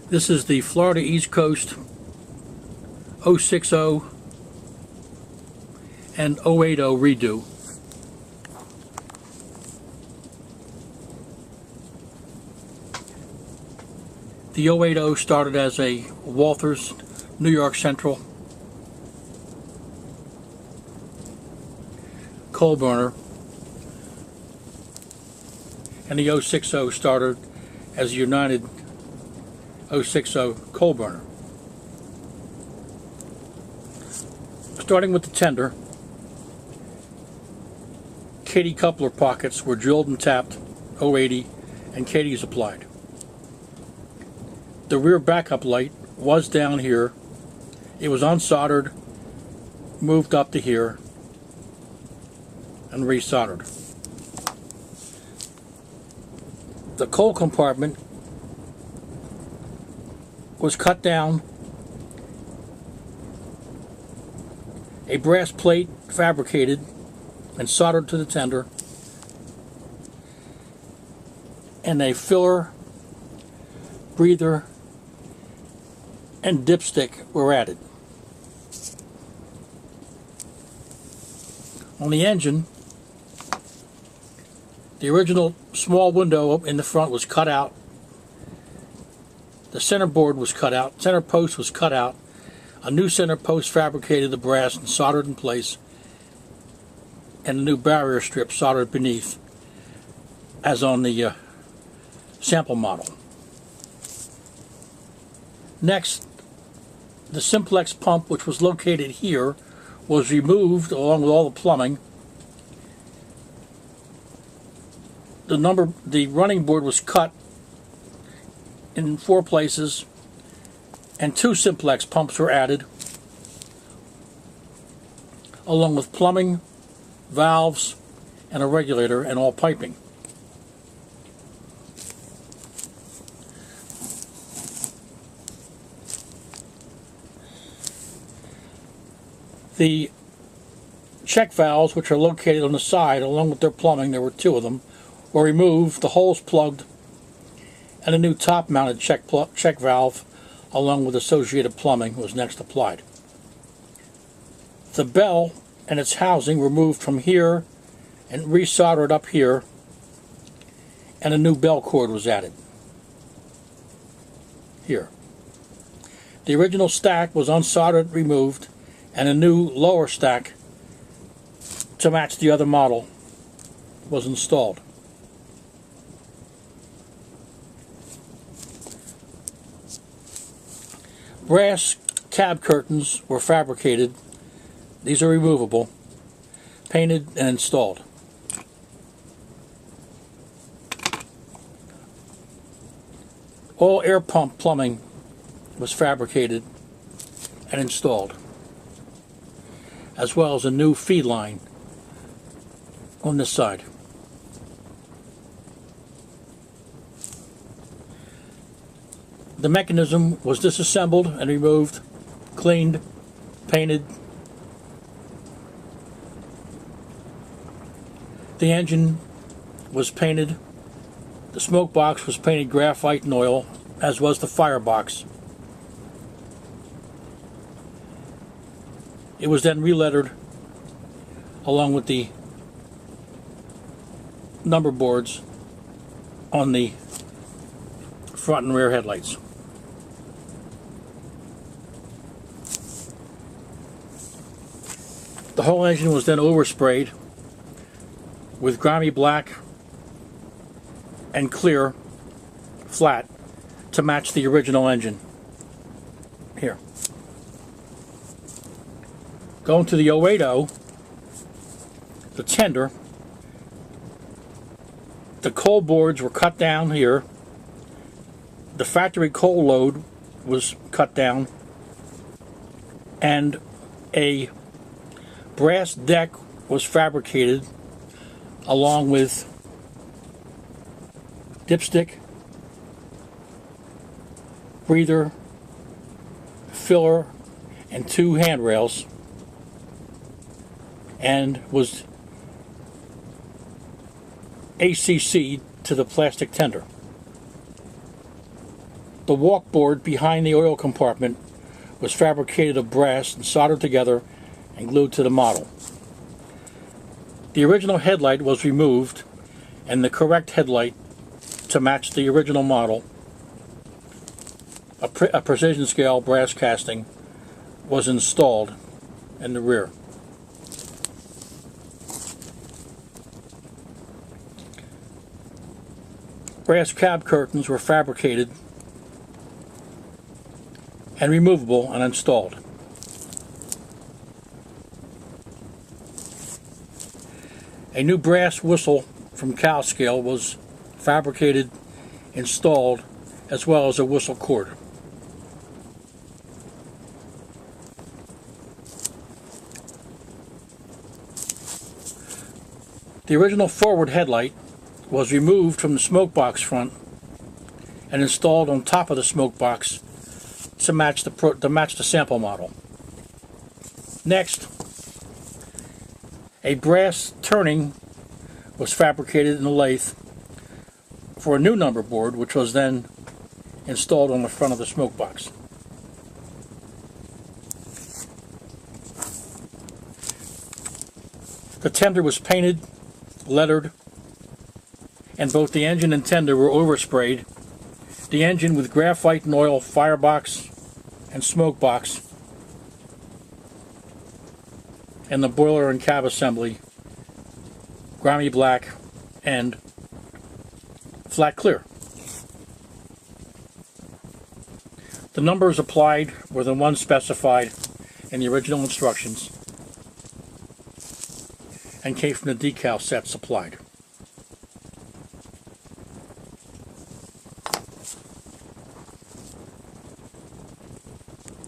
This is the Florida East Coast 060 and 080 redo. The 080 started as a Walthers New York Central coal burner, and the 060 started as a United 060 coal burner. Starting with the tender, Kadee coupler pockets were drilled and tapped 080 and Kadees applied. The rear backup light was down here. It was unsoldered, moved up to here, and resoldered. The coal compartment was cut down, a brass plate fabricated and soldered to the tender, and a filler, breather, and dipstick were added. On the engine, the original small window in the front was cut out. The center board was cut out. Center post was cut out. A new center post fabricated the brass and soldered in place, and a new barrier strip soldered beneath, as on the sample model. Next, the simplex pump, which was located here, was removed along with all the plumbing. The running board was cut in 4 places, and 2 simplex pumps were added, along with plumbing, valves, and a regulator, and all piping. The check valves, which are located on the side along with their plumbing, there were 2 of them, were removed, the holes plugged, and a new top-mounted check valve along with associated plumbing was next applied. The bell and its housing were moved from here and resoldered up here, and a new bell cord was added here. The original stack was unsoldered, removed, and a new lower stack to match the other model was installed. Brass cab curtains were fabricated. These are removable, painted, and installed. All air pump plumbing was fabricated and installed, as well as a new feed line on this side. The mechanism was disassembled and removed, cleaned, painted. The engine was painted. The smoke box was painted graphite and oil, as was the firebox. It was then relettered along with the number boards on the front and rear headlights. The whole engine was then oversprayed with grimy black and clear flat to match the original engine. Here. Going to the 080, the tender, the coal boards were cut down here. The factory coal load was cut down, and a brass deck was fabricated along with dipstick, breather, filler, and 2 handrails, and was ACC'd to the plastic tender. The walkboard behind the oil compartment was fabricated of brass and soldered together and glued to the model. The original headlight was removed and the correct headlight to match the original model, a precision scale brass casting, was installed in the rear. Brass cab curtains were fabricated and removable and installed. A new brass whistle from Cowscale was fabricated, installed, as well as a whistle cord. The original forward headlight was removed from the smoke box front and installed on top of the smoke box to match the sample model. Next, a brass turning was fabricated in the lathe for a new number board, which was then installed on the front of the smoke box. The tender was painted, lettered, and both the engine and tender were oversprayed. The engine with graphite and oil firebox and smoke box, and the boiler and cab assembly grimy black and flat clear. The numbers applied were the ones specified in the original instructions and came from the decal set supplied.